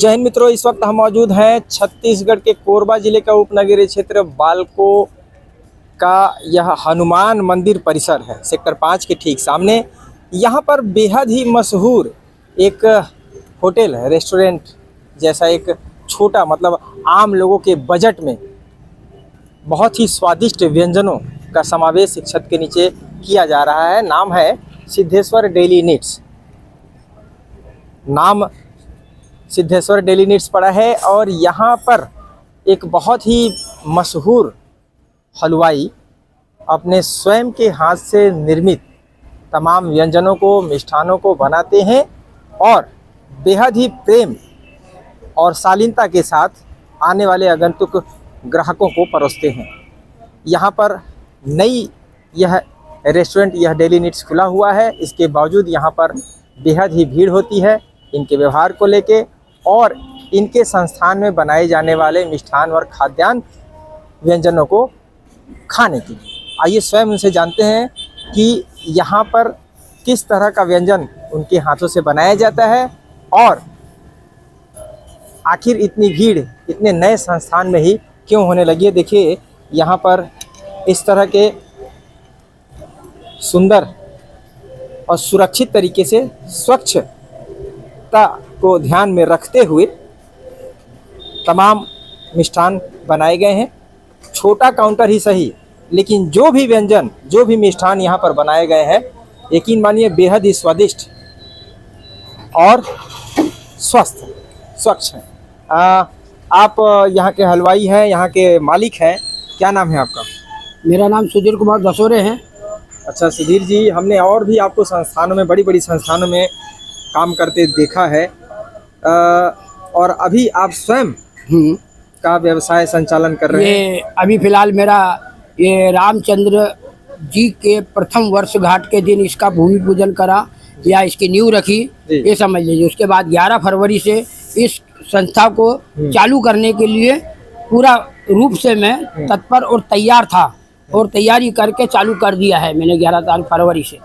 जय हिंद मित्रों, इस वक्त हम मौजूद हैं छत्तीसगढ़ के कोरबा जिले का उपनगरीय क्षेत्र बालको का यह हनुमान मंदिर परिसर है। सेक्टर 5 के ठीक सामने यहाँ पर बेहद ही मशहूर एक होटल है, रेस्टोरेंट जैसा एक छोटा, मतलब आम लोगों के बजट में बहुत ही स्वादिष्ट व्यंजनों का समावेश इस छत के नीचे किया जा रहा है। नाम है सिद्धेश्वर डेली नीड्स। नाम सिद्धेश्वर डेली नीड्स पड़ा है और यहाँ पर एक बहुत ही मशहूर हलवाई अपने स्वयं के हाथ से निर्मित तमाम व्यंजनों को, मिष्ठानों को बनाते हैं और बेहद ही प्रेम और शालीनता के साथ आने वाले आगंतुक ग्राहकों को परोसते हैं। यहाँ पर नई यह रेस्टोरेंट, यह डेली नीड्स खुला हुआ है। इसके बावजूद यहाँ पर बेहद ही भीड़ होती है इनके व्यवहार को लेके और इनके संस्थान में बनाए जाने वाले मिष्ठान और खाद्यान्न व्यंजनों को खाने के लिए। आइए स्वयं उनसे जानते हैं कि यहाँ पर किस तरह का व्यंजन उनके हाथों से बनाया जाता है और आखिर इतनी भीड़ इतने नए संस्थान में ही क्यों होने लगी है। देखिए यहाँ पर इस तरह के सुंदर और सुरक्षित तरीके से स्वच्छता को ध्यान में रखते हुए तमाम मिष्ठान बनाए गए हैं। छोटा काउंटर ही सही, लेकिन जो भी व्यंजन, जो भी मिष्ठान यहाँ पर बनाए गए हैं, यकीन मानिए बेहद ही स्वादिष्ट और स्वच्छ हैं। आप यहाँ के हलवाई हैं, यहाँ के मालिक हैं, क्या नाम है आपका? मेरा नाम सुधीर कुमार दसोरे है। अच्छा सुधीर जी, हमने और भी आपको संस्थानों में, बड़ी बड़ी संस्थानों में काम करते देखा है और अभी आप स्वयं का व्यवसाय संचालन कर रहे हैं। ये अभी फिलहाल मेरा ये रामचंद्र जी के प्रथम वर्षगांठ के दिन इसका भूमि पूजन करा या इसकी नींव रखी, ये समझ लीजिए। उसके बाद 11 फरवरी से इस संस्था को चालू करने के लिए पूरा रूप से मैं तत्पर और तैयार था और तैयारी करके चालू कर दिया है मैंने 11 फरवरी से।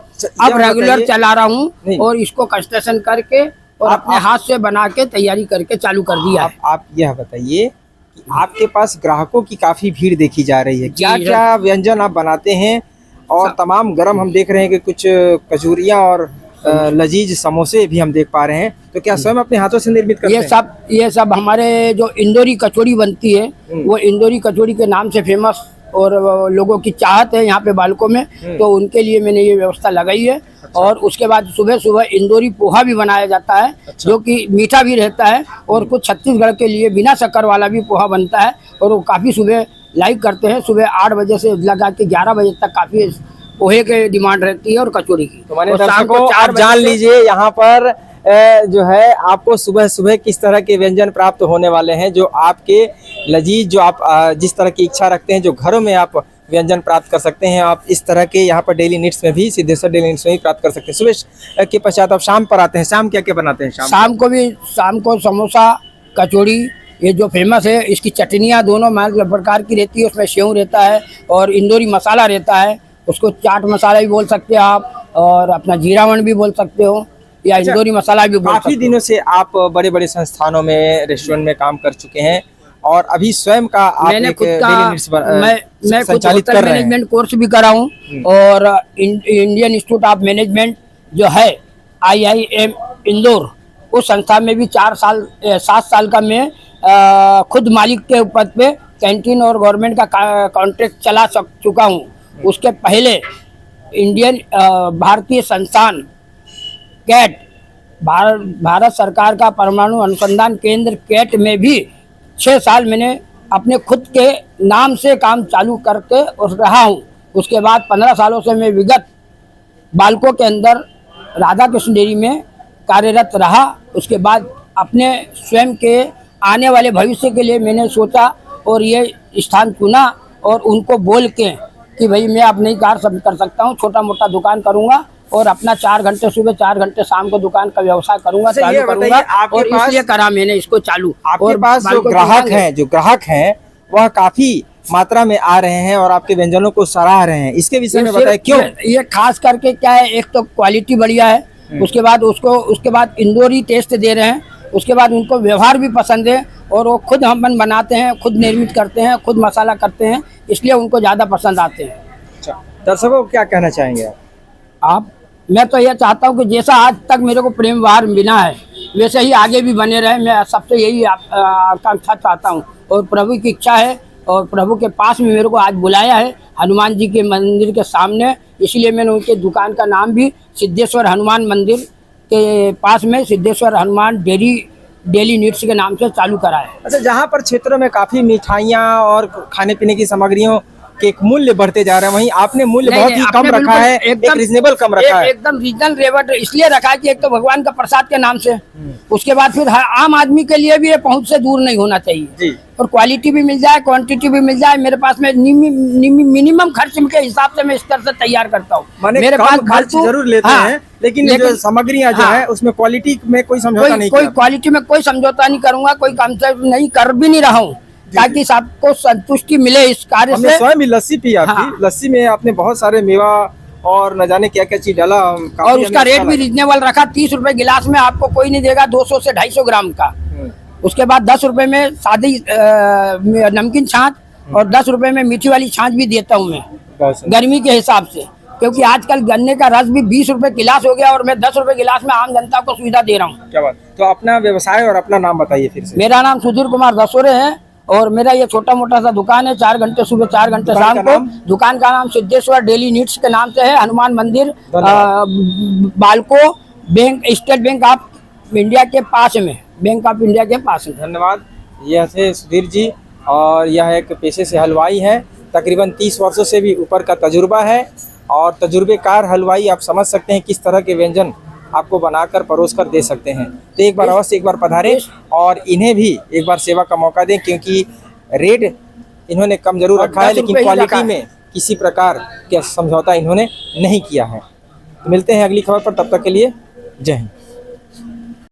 अब रेगुलर चला रहा हूँ और इसको कंस्ट्रक्शन करके और अपने हाथ से बना के तैयारी करके चालू कर दिया है। आप यह बताइए कि आपके पास ग्राहकों की काफी भीड़ देखी जा रही है, क्या क्या व्यंजन आप बनाते हैं? और तमाम गरम हम देख रहे हैं कि कुछ कचौरियाँ और लजीज समोसे भी हम देख पा रहे हैं, तो क्या स्वयं अपने हाथों से निर्मित करते हैं? ये सब हमारे जो इंदौरी कचौड़ी बनती है वो इंदौरी कचौड़ी के नाम से फेमस और लोगों की चाहत है यहाँ पे बालकों में, तो उनके लिए मैंने ये व्यवस्था लगाई है। और उसके बाद सुबह सुबह इंदौरी पोहा भी बनाया जाता है, जो कि मीठा भी रहता है और कुछ छत्तीसगढ़ के लिए बिना शक्कर वाला भी पोहा बनता है और वो काफ़ी सुबह लाइक करते हैं। सुबह 8 बजे से लगा के 11 बजे तक काफ़ी पोहे के डिमांड रहती है और कचौड़ी की। तो मैंने दर्शकों आप जान लीजिए यहाँ पर जो है आपको सुबह सुबह किस तरह के व्यंजन प्राप्त होने वाले हैं, जो आपके लजीज, जो आप जिस तरह की इच्छा रखते हैं, जो घरों में आप व्यंजन प्राप्त कर सकते हैं, आप इस तरह के यहाँ पर डेली नीड्स में भी, सिद्धेश्वर डेली नीड्स में भी प्राप्त कर सकते हैं। सुबह के पश्चात आप शाम पर आते हैं, शाम क्या क्या बनाते हैं? शाम को समोसा, कचौड़ी, ये जो फेमस है, इसकी चटनियाँ दोनों प्रकार की रहती है। उसमें सेव रहता है और इंदौरी मसाला रहता है, उसको चाट मसाला भी बोल सकते हो आप और अपना जीरावन भी बोल सकते हो या इंदौरी मसाला भी बोल सकते हो। काफी दिनों से आप बड़े बड़े संस्थानों में, रेस्टोरेंट में काम कर चुके हैं और अभी स्वयं का मैंने खुद का मैनेजमेंट कोर्स भी करा हूँ और इंडियन इंस्टीट्यूट ऑफ मैनेजमेंट जो है IIM इंदौर, उस संस्था में भी 7 साल का मैं खुद मालिक के पद पे कैंटीन और गवर्नमेंट का कॉन्ट्रैक्ट चला चुका हूँ। उसके पहले इंडियन भारतीय संस्थान कैट, भारत सरकार का परमाणु अनुसंधान केंद्र कैट में भी 6 साल मैंने अपने खुद के नाम से काम चालू करके रहा हूँ। उसके बाद 15 सालों से मैं विगत बालकों के अंदर राधा कृष्ण डेयरी में कार्यरत रहा। उसके बाद अपने स्वयं के आने वाले भविष्य के लिए मैंने सोचा और ये स्थान चुना और उनको बोल के कि भाई मैं अब नहीं कर सकता हूँ, छोटा मोटा दुकान करूँगा और अपना 4 घंटे सुबह 4 घंटे शाम को दुकान का व्यवसाय करूँगा, चालू करूँगा और इसलिए करा मैंने इसको चालू। आपके पास जो ग्राहक हैं वह काफी मात्रा में आ रहे हैं और आपके व्यंजनों को सराह रहे हैं, इसके विषय में बताएं क्यों? ये खास करके क्या है, एक तो क्वालिटी बढ़िया है, उसके बाद इंदौरी टेस्ट दे रहे हैं उसके बाद उनको व्यवहार भी पसंद है और वो खुद हम बनाते हैं, खुद निर्मित करते हैं, खुद मसाला करते हैं, इसलिए उनको ज़्यादा पसंद आते हैं। अच्छा, दर्शकों को क्या कहना चाहेंगे आप? मैं तो यह चाहता हूँ कि जैसा आज तक मेरे को प्रेम व्यवहार मिला है वैसे ही आगे भी बने रहे। मैं सबसे यही आकांक्षा चाहता हूँ और प्रभु की इच्छा है और प्रभु के पास में मेरे को आज बुलाया है हनुमान जी के मंदिर के सामने, इसलिए मैंने उनके दुकान का नाम भी सिद्धेश्वर हनुमान मंदिर के पास में सिद्धेश्वर हनुमान डेली नीड्स के नाम से चालू करा है। अच्छा, जहाँ पर क्षेत्रों में काफी मिठाइयाँ और खाने पीने की सामग्रियों के मूल्य बढ़ते जा रहे हैं, वहीं आपने मूल्य बहुत ही कम रखा है, एक रिजनेबल कम रखा है। एकदम रीजनल रेट इसलिए रखा है कि एक तो भगवान का प्रसाद के नाम से, उसके बाद फिर आम आदमी के लिए भी ये पहुंच से दूर नहीं होना चाहिए जी। और क्वालिटी भी मिल जाए, क्वांटिटी भी मिल जाए। मेरे पास में मिनिमम खर्च के हिसाब से मैं इस तरह से तैयार करता हूँ। मेरे पास खर्च जरूर लेते हैं, लेकिन जो सामग्रियाँ जो है उसमें क्वालिटी में कोई समझौता नहीं, कोई क्वालिटी में कोई समझौता नहीं करूंगा, कोई काम से नहीं कर भी नहीं रहा हूँ, ताकि सबको संतुष्टि मिले इस कार्य से। स्वयं भी लस्सी पी आपकी, लस्सी में आपने बहुत सारे मेवा और न जाने क्या क्या चीज डाला, और उसका रेट भी रिजनेबल रखा। 30 रुपए गिलास में आपको कोई नहीं देगा, 200 से 250 ग्राम का। उसके बाद 10 रुपए में सादी नमकीन छाछ और 10 रुपए में मीठी वाली छाछ भी देता हूँ मैं, गर्मी के हिसाब से, क्योंकि आजकल गन्ने का रस भी 20 रुपए गिलास हो गया और मैं 10 रुपए गिलास में आम जनता को सुविधा दे रहा हूँ। क्या बात। तो अपना व्यवसाय और अपना नाम बताइए फिर से। मेरा नाम सुधीर कुमार दसोरे है और मेरा ये छोटा मोटा सा दुकान है, 4 घंटे सुबह 4 घंटे शाम को। दुकान का नाम सिद्धेश्वर डेली नीड्स के नाम से है, हनुमान मंदिर Balco bank, state bank of India के पास में, बैंक ऑफ इंडिया के पास में। धन्यवाद। यह थे सुधीर जी और यह एक पेशे से हलवाई है, तकरीबन 30 वर्षों से भी ऊपर का तजुर्बा है और तजुर्बेकार हलवाई आप समझ सकते हैं किस तरह के व्यंजन आपको बनाकर परोस कर दे सकते हैं। तो एक बार अवश्य एक बार पधारें और इन्हें भी एक बार सेवा का मौका दें, क्योंकि रेट इन्होंने कम जरूर रखा है लेकिन क्वालिटी में किसी प्रकार का समझौता इन्होंने नहीं किया है। तो मिलते हैं अगली खबर पर, तब तक के लिए जय हिंद।